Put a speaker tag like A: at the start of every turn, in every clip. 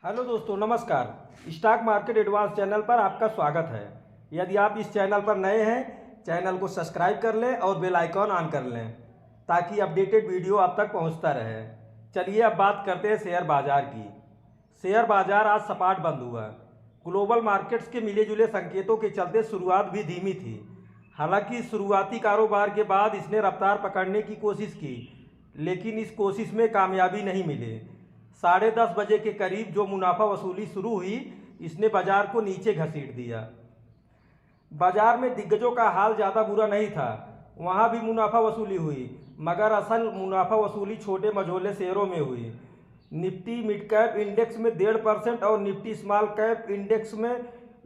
A: Hello दोस्तों, नमस्कार। Stock market advance channel पर आपका स्वागत है। यदि आप इस चैनल पर नए हैं, चैनल को सब्सक्राइब कर लें और बेल आइकॉन ऑन कर लें ताकि अपडेटेड वीडियो आप तक पहुंचता रहे। चलिए अब बात करते हैं शेयर बाजार की। शेयर बाजार आज सपाट बंद हुआ। ग्लोबल मार्केट्स के मिले जुले संकेतों के चलते शुरुआत भी धीमी थी। हालांकि शुरुआती कारोबार के बाद इसने रफ्तार पकड़ने की कोशिश की, लेकिन इस कोशिश में कामयाबी नहीं मिली। 10:30 बजे के करीब जो मुनाफा वसूली शुरू हुई, इसने बाजार को नीचे घसीट दिया। बाजार में दिग्गजों का हाल ज़्यादा बुरा नहीं था, वहाँ भी मुनाफा वसूली हुई, मगर असल मुनाफा वसूली छोटे मझोले शेयरों में हुई। निफ्टी मिड कैप इंडेक्स में 1.5% और निफ्टी स्मॉल कैप इंडेक्स में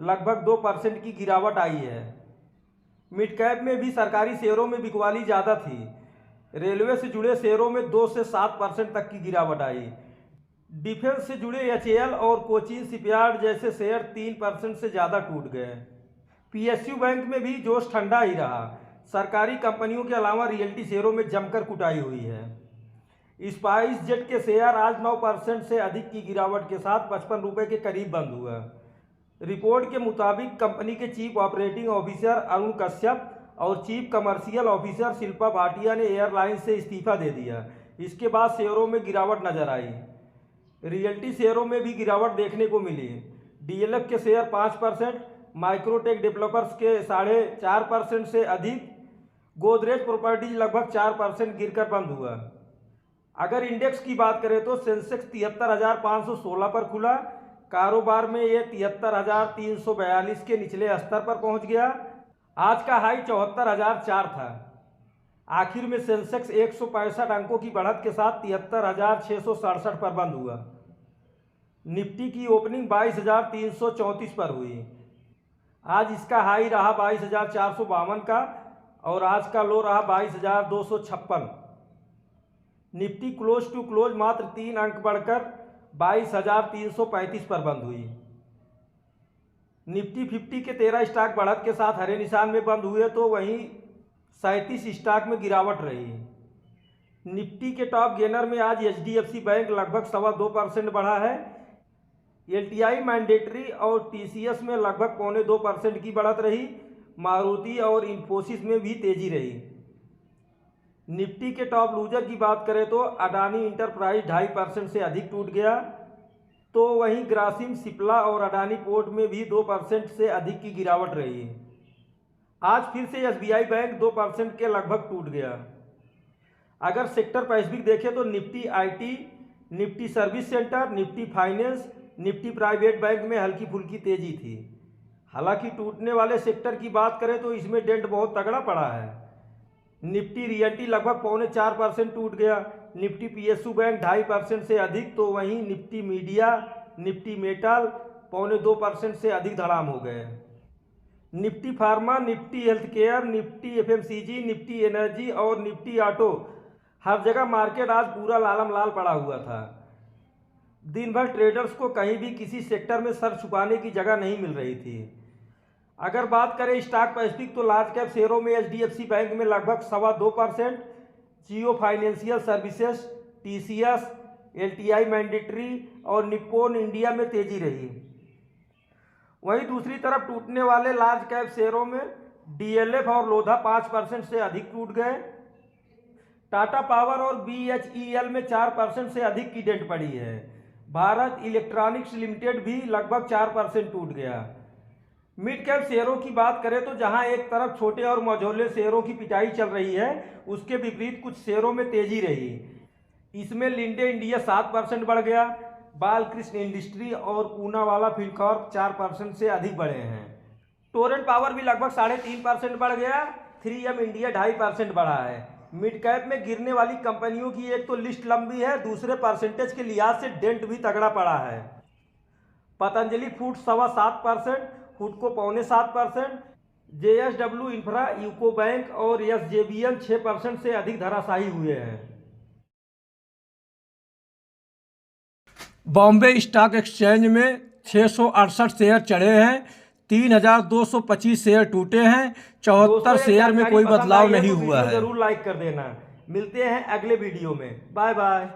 A: लगभग 2% की गिरावट आई है। मिड कैप में भी सरकारी शेयरों में बिकवाली ज़्यादा थी। रेलवे से जुड़े शेयरों में 2 से 7% तक की गिरावट आई। डिफेंस से जुड़े एचएएल और कोचीन शिपयार्ड जैसे शेयर 3% से ज़्यादा टूट गए। पीएसयू बैंक में भी जोश ठंडा ही रहा। सरकारी कंपनियों के अलावा रियल्टी शेयरों में जमकर कुटाई हुई है। स्पाइस जेट के शेयर आज 9% से अधिक की गिरावट के साथ 55 रुपये के करीब बंद हुआ। रिपोर्ट के मुताबिक कंपनी के chief operating officer Arun Kashyap और chief commercial officer Shilpa Bhatia ने एयरलाइन से इस्तीफा दे दिया। इसके बाद शेयरों में गिरावट नजर आई। रियल्टी शेयरों में भी गिरावट देखने को मिली। डीएलएफ के शेयर 5%, माइक्रोटेक डेवलपर्स के 4.5% से अधिक, गोदरेज प्रॉपर्टीज लगभग 4% गिरकर बंद हुआ। अगर इंडेक्स की बात करें तो सेंसेक्स 73,516 पर खुला। कारोबार में ये 73,342 के निचले स्तर पर पहुंच गया। आज का हाई 74,004 था। आखिर में सेंसेक्स 165 अंकों की बढ़त के साथ 73,667 पर बंद हुआ। निफ्टी की ओपनिंग 22,334 पर हुई। आज इसका हाई रहा 22,452 का और आज का लो रहा 22,256। निफ्टी क्लोज टू क्लोज मात्र 3 अंक बढ़कर 22,335 पर बंद हुई। निफ्टी 50 के 13 स्टॉक बढ़त के साथ हरे निशान में बंद हुए तो वहीं 37 स्टॉक में गिरावट रही। निफ्टी के टॉप गेनर में आज एचडीएफसी बैंक लगभग 2.25% बढ़ा है। एलटीआई मैंडेटरी और टीसीएस में लगभग 1.25% की बढ़त रही। मारुति और इन्फोसिस में भी तेजी रही। निफ्टी के टॉप लूजर की बात करें तो अडानी इंटरप्राइज 2.5% से अधिक टूट गया, तो वहीं ग्रासिम सिप्ला और अडानी पोर्ट में भी 2% से अधिक की गिरावट रही। आज फिर से एसबीआई बैंक 2% के लगभग टूट गया। अगर सेक्टर पैसिफिक देखें तो Nifty IT, Nifty service centre, Nifty finance, Nifty private bank में हल्की फुल्की तेजी थी। हालांकि टूटने वाले सेक्टर की बात करें तो इसमें डेंट बहुत तगड़ा पड़ा है। निफ्टी रियल्टी लगभग 4.25% टूट गया। निफ्टी पीएसयू बैंक 2.5% से अधिक, तो वहीं निफ्टी मीडिया, निफ्टी मेटल 2.25% से अधिक धड़ाम हो गए। Nifty pharma, Nifty health care, Nifty FMCG, Nifty energy और निफ्टी ऑटो, हर जगह मार्केट आज पूरा लालम लाल पड़ा हुआ था। दिन भर ट्रेडर्स को कहीं भी किसी सेक्टर में सर छुपाने की जगह नहीं मिल रही थी। अगर बात करें स्टॉक पैसिफिक तो लार्ज कैप शेयरों में एचडीएफसी बैंक में लगभग 2.25%, Jio financial services, TCS, LTI Mindtree और निप्पॉन इंडिया में तेजी रही। वहीं दूसरी तरफ टूटने वाले लार्ज कैप शेयरों में डीएलएफ और लोधा 5% से अधिक टूट गए। टाटा पावर और बीएचईएल में 4% से अधिक की डेंट पड़ी है। भारत इलेक्ट्रॉनिक्स लिमिटेड भी लगभग 4% टूट गया। मिड कैप शेयरों की बात करें तो जहां एक तरफ छोटे और मझोले शेयरों की पिटाई चल रही है, उसके विपरीत कुछ शेयरों में तेजी रही। इसमें लिंडे इंडिया 7% बढ़ गया। बालकृष्ण इंडस्ट्री और पूनावाला फिनकॉर्प 4% से अधिक बढ़े हैं। टोरेंट पावर भी लगभग 3.5% बढ़ गया। 3M इंडिया 2.5% बढ़ा है। मिड कैप में गिरने वाली कंपनियों की एक तो लिस्ट लंबी है, दूसरे परसेंटेज के लिहाज से डेंट भी तगड़ा पड़ा है। Patanjali foods 7.25%, फूडको 7.25%, JSW infra, UCO bank और एसजेवीएन 6% से अधिक धराशायी हुए हैं। बॉम्बे स्टॉक एक्सचेंज में 668 शेयर चढ़े हैं, 3,225 शेयर टूटे हैं, 74 शेयर में कोई बदलाव नहीं हुआ है। जरूर लाइक कर देना। मिलते हैं अगले वीडियो में। Bye bye.